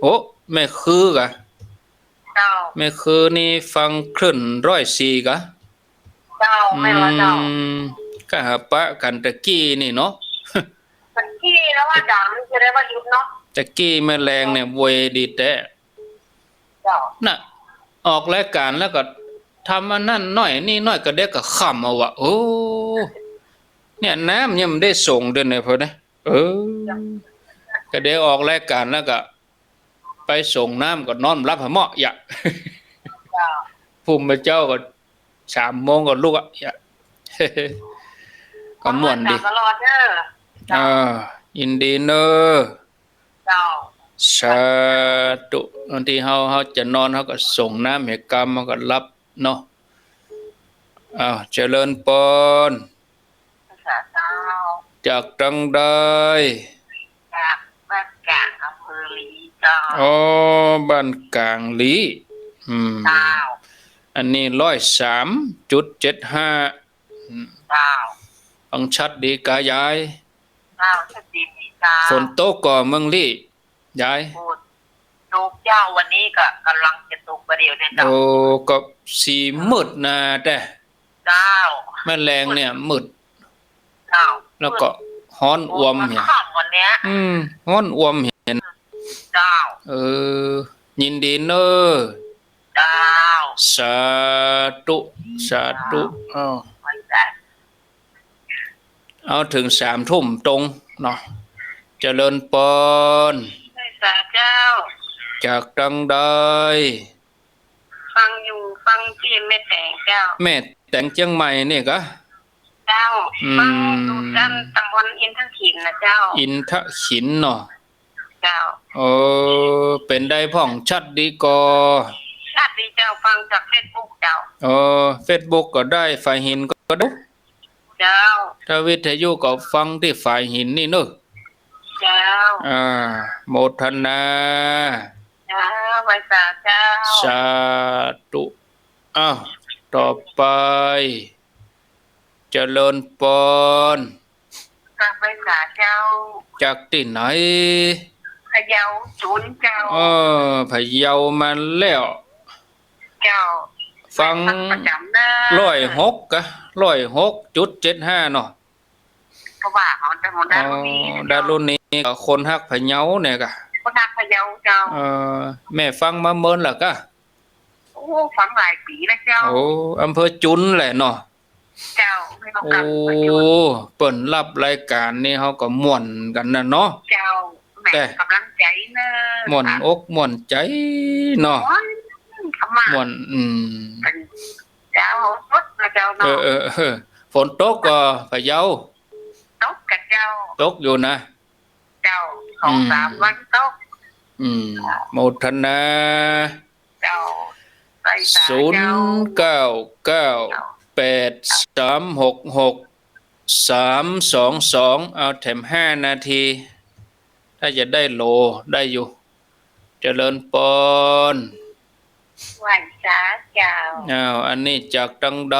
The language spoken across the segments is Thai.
โอ้แม่คือกะเจ้าแม่คือนี่ฟังคลื่น104กะเจ้าอืไม่ว่าเจ้ามก็หาปะกันตะกี้นี่เนาะ สักที่แล้วว่าจ๋ามันจะได้ว่ายุบเนาะตะกี้แม่แรงเนี่ยเวยดีแต่เจ้าน่ะออกรายการแล้วก็ทำอันนั้นหน่อยนี่หน่อยก็เด็กก็ขำเอาว่ะโอ้เนี่ยน้ำเนี่ยมันได้ส่งเดือนไหนพอนะก็เด็กออกรายการแล้วก็ไปส่งน้ำก็นอนรับหาเหมาะอย่า เจ้า ภูมิเจ้าก็3 โมงก็ลุกอ่ะอย่า ก็ม่วนดีตลอดเด้ออ่ายินดีเนอะเจ้าสาธุบางทีเฮาจะนอนเฮาก็ส่งน้ำให้กรรมเฮาก็รับเนาะอ้าวเจริญพรภาษาเจ้าจากตังใดจากบ้านกลางอำเภอลีเจ้าอ๋อบ้านกลางลีเจ้าอันนี้103.75เจ้าฟังชัดดีกายายเจ้าชัดเจนดีเจ้าฝนตกก่อเมืองลียายพูดตกเจ้าวันนี้ก็กำลังจะตกประเดี๋ยวเนี่ยเจ้าโอ้ก็สีมืดนะแต่เจ้าแม่แรงเนี่ยมืดเจ้าแล้วก็ฮ้อนอวมเนี่ยข้ามวันเนี้ยฮ้อนอวมเห็นเจ้าเออยินดีเนอะเจ้าสาธุสาธุเอาถึง3 ทุ่มตรงเนาะเจริญพรสาเจ้าจากตังใดฟังอยู่ฟังที่แม่แต่งเจ้าแม่แต่งเชียงใหม่นี่กะเจ้าฟังดูกันตำบลอินทขินนะเจ้าอินทขินเนาะเจ้าเป็นได้พ่องชัดดีกอชัดดีเจ้าฟังจากเฟซบุ๊กเจ้าFacebook ก็ได้ฝ่ายหินก็ได้เจ้าถ้าวิทยุก็ฟังที่ฝ่ายหินนี่เนอะเจ้าโมทนาเจ้าไว้สาเจ้าสาธุอ้าวต่อไปเจริญพรกับไว้สาเจ้าจากที่ไหนพะเยาจุนเจ้าพะเยามาแล้วเจ้าฟัง106กะ106.75เนาะก็ว่าเขาจะดารุณีดารุณีก็คนฮักพะเยาเนี่ยกะคนฮักพะเยาเจ้าแม่ฟังมาเมินล่ะกะโอ้ฟังหลายปีแล้วเจ้าอำเภอจุนแหละเนาะเจ้าไม่ต้องการเปิ้นรับรายการนี่เฮาก็ม่วนกันน่ะเนาะเจ้าแม่กำลังใจเนอะม่วนอกม่วนใจเนาะม่วนเจ้ารถนะเจ้าเนาะฝนตกก็พะเยาตกกับเจ้าตกอยู่นะเจ้า2-3 วันตกโมทนาเจ้า0998366322เอาแถม5 นาทีถ้าจะได้โลได้อยู่เจริญพรไหว้สาเจ้าอันนี้จากตังใด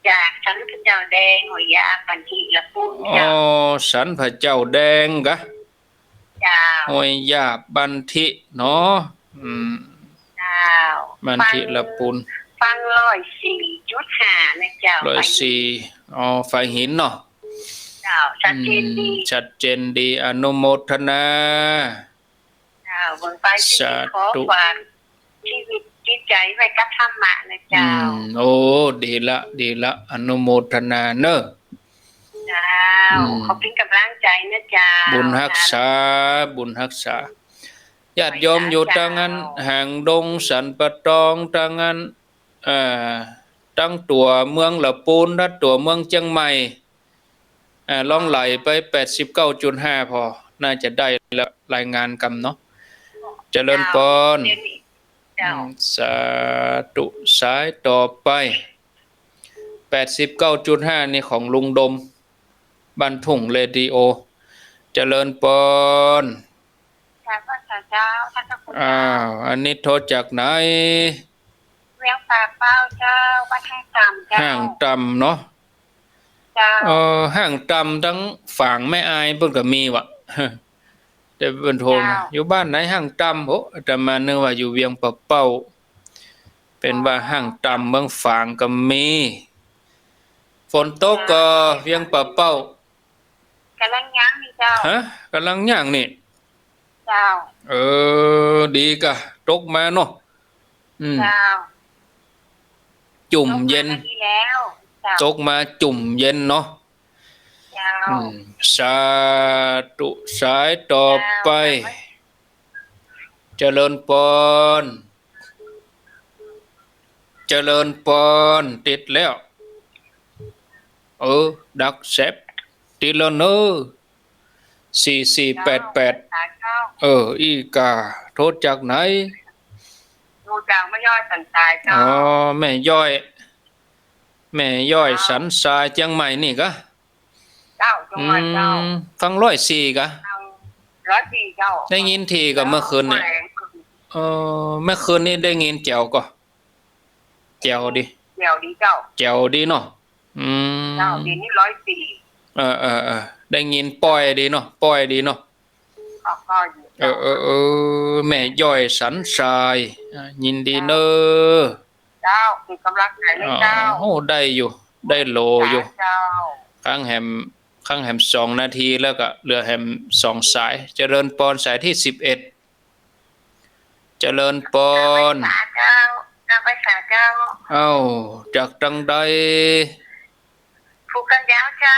จากสันพระเจ้าแดงหัวยาปันทิละปุ้นเจ้าสันพระเจ้าแดงกะเจ้าหัวยยาบันทิเนาะเจ้าบันทิละปุนฟัง104.5นะเจ้า104ไฟหินเนาะเจ้าชัดเจนดีชัดเจนดีอนุโมทนาเจ้าบนไปที่ขอความชีวิตจิตใจไว้กับธรรมะนะเจ้าดีละอนุโมทนาเนอะเจ้าขอเป็นกำลังใจนะเจ้าบุญรักษาญาติโยมอยู่ทางนั้นห่างดงสันปะตองทางนั้นตั้งตัวเมืองละปูนและตัวเมืองเชียงใหม่ลองไหลไป 89.5 พอน่าจะได้ละรายงานกันเนาะเจริญพรสาธุสายต่อไป 89.5 นี่ของลุงดมบ้านทุ่งเรดิโอเจริญพรเจ้าท่านเจ้าคุณอันนี้โทรจากไหนเวียงปากเป้าเจ้าบ้านห้างต่ำเจ้าห้างต่ำเนาะเจ้าห้างต่ำทั้งฝั่งแม่อายเพิ่นก็มีวะ แต่เพิ่นโทรมาอยู่บ้านไหนห้างตำโหอาตมานึกว่าอยู่เวียงปะเป้าเป็นว่าห้างตำเมืองฝางก็มีฝนตกก็เวียงปะเป้าก ำลังยั้งนี่เจ้า ฮะกำลังย่างนี่ เจ้า ดีกะตกมาเนาะเจ้า จุ่มเย็น ดีแล้วเจ้า ตกมาจุ่มเย็นเนาะ เจ้า สาธุสายต่อไป เจริญพรเจริญพรติดแล้วดักแซบติดแล้วเนอะ4488อีกาโทษจากไหน งูจางไม่ย่อยสันตายเจ้า แม่ย่อยสันทรายเชียงใหม่นี่กะ เจ้าจังหวัดเจ้า ฟัง104กะ 104เจ้า ได้ยินทีกับเมื่อคืนเนี่ยเมื่อคืนนี้ได้ยินแจ๋วก็แจ๋วดิ เดี๋ยวดีเจ้า แจ๋วดีเนาะเจ้าดีนี่104ได้ยินปล่อยดีเนาะปล่อยดีเนาะก็อยู่แม่ย่อยสันทรายยินดีเนอ เจ้าคือกำลังใจเลยเจ้า ได้อยู่ได้โลอยู่ เจ้า ข้างแหม2 นาทีแล้วก็เหลือแหม2 สายเจริญพรสายที่11เจริญพรไปสาเจ้าจากตังใดภูกำยาวเจ้า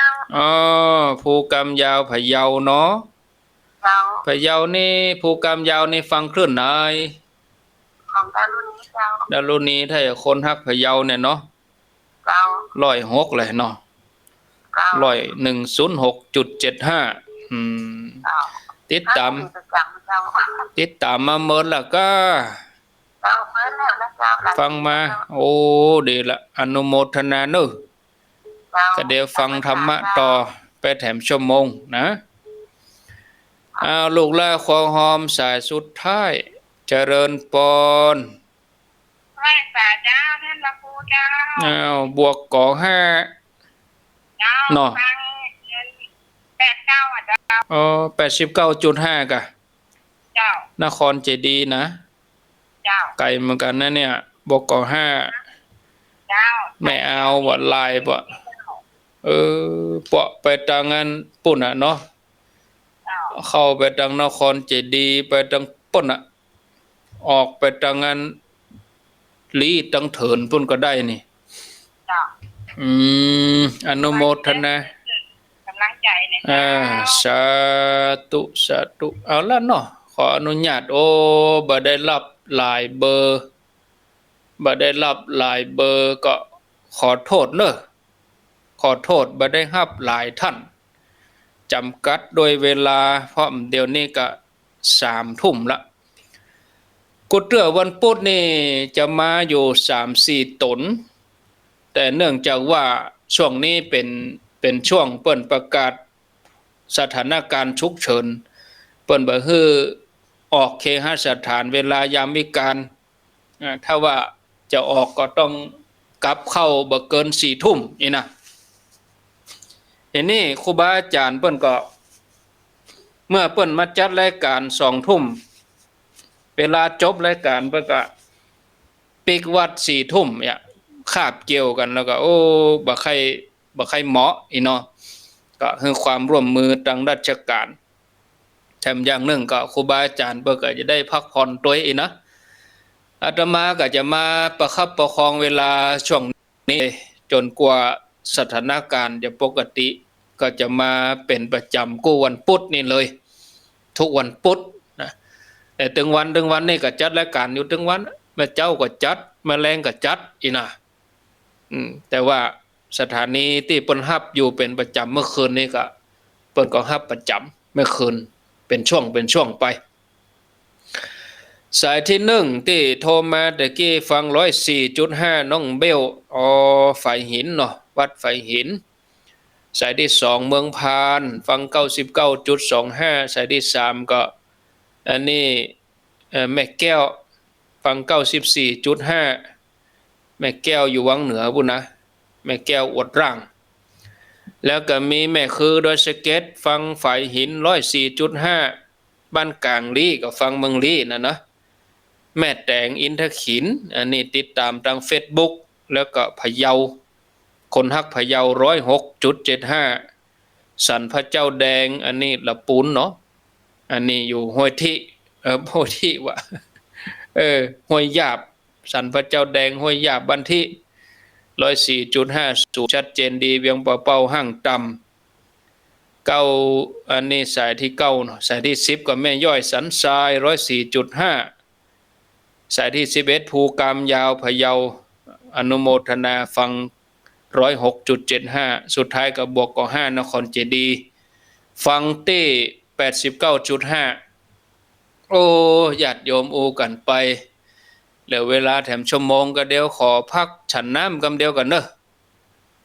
ภูกำยาวพะเยาเนาะพะเยานี่ภูกำยาวนี่ฟังคลื่นไหนของดารุณีเจ้าดารุณีถ้าคนฮักพะเยาเนี่ยเนาะ106เลยเนาะ106.75ติดตามมาเมินแล้วก็ฟังมาดีละอนุโมทนาเนอะก็เดี๋ยวฟังธรรมะต่อไปแถมชั่วโมงนะลูกละขอหอมสายสุดท้ายเจริญพรไหว้สาเจ้าท่านละครูเจ้าบวกก่อ5เนาะ89.5กะเจ้านครเจดีย์นะเจ้าไกลเหมือนกันนะเนี่ยบวกก่อ5เจ้าไม่เอาบ่ลายบ่เปาะไปทางนั้นปุ่นน่ะเนาะเข้าไปทางนครเจดีย์ไปทางปุ่นน่ะออกไปทางนั้นลีทางเถินปุ่นก็ได้นี่อนุโมทนากำลังใจเนี่ยสาธุเอาละเนาะขออนุญาตบ่ได้รับหลายเบอร์ก็ขอโทษเนอะขอโทษบ่ได้รับหลายท่านจำกัดโดยเวลาเพราะเดี๋ยวนี้ก็3 ทุ่มละกุเตื้อวันพุธนี่จะมาอยู่ 3-4 ตนแต่เนื่องจากว่าช่วงนี้เป็นช่วงเปิ้นประกาศสถานการณ์ฉุกเฉินเปิ้นบ่ฮื้อออกเคหสถานเวลายามวิการถ้าว่าจะออกก็ต้องกลับเข้าบ่เกิน4 ทุ่มนี่นะทีนี้ครูบาอาจารย์เปิ้นก็เมื่อเปิ้นมาจัดรายการ2 ทุ่มเวลาจบรายการเปิ้นก็ปิกวัด4 ทุ่มเนี่ยคาบเกี่ยวกันแล้วก็บ่ใครเหมาะอีเนาะก็คือความร่วมมือทางราชการแถมอย่างหนึ่งก็ครูบาอาจารย์เปิ้นก็จะได้พักผ่อนตัวอีนะอาตมาก็จะมาประคับประคองเวลาช่วงนี้จนกว่าสถานการณ์จะปกติก็จะมาเป็นประจำกู้วันพุธนี่เลยทุกวันพุธนะแต่ถึงวันนี่ก็จัดรายการอยู่ถึงวันแม่เจ้าก็จัดแม่แรงก็จัดอีนะแต่ว่าสถานีที่เปิ้นรับอยู่เป็นประจำเมื่อคืนนี้ก็เปิ้นก็รับประจำเมื่อคืนเป็นช่วงไปสายที่1ที่โทรมาตะกี้ฟัง 104.5 น้องเบลไฟหินเนาะวัดไฟหินสายที่2เมืองพานฟัง 99.25 สายที่3ก็อันนี้แม่แก้วฟัง 94.5 แม่แก้วอยู่วังเหนือพุ่นนะแม่แก้วอวดร่างแล้วก็มีแม่คือโดยสเก็ตฟังไฟหิน 104.5 บ้านกลางลี่กับฟังเมืองลี่นะเนาะแม่แตงอินทขินอันนี้ติดตามทาง Facebook แล้วก็พะเยาคนฮักพะเยา 106.75 สันพระเจ้าแดงอันนี้ละปูนเนาะอันนี้อยู่ห้วยทิห้วยทิวะห้วยหยาบสันพระเจ้าแดงห้วยหยาบบันทิ104.50ชัดเจนดีเวียงเป่าห้างต่ำเก้าอันนี้สายที่9เนาะสายที่10ก็แม่ย่อยสันทราย 104.5 สายที่11ภูกามยาวพะเยาอนุโมทนาฟัง 106.75 สุดท้ายกับบวกก็5นครเจดีย์ฟังเต้ 89.5 โอ้ญาติโยมอูกันไปแล้วเวลาแถมชั่วโมงก็เดียวขอพักฉันน้ำกำเดียวกันเนอะ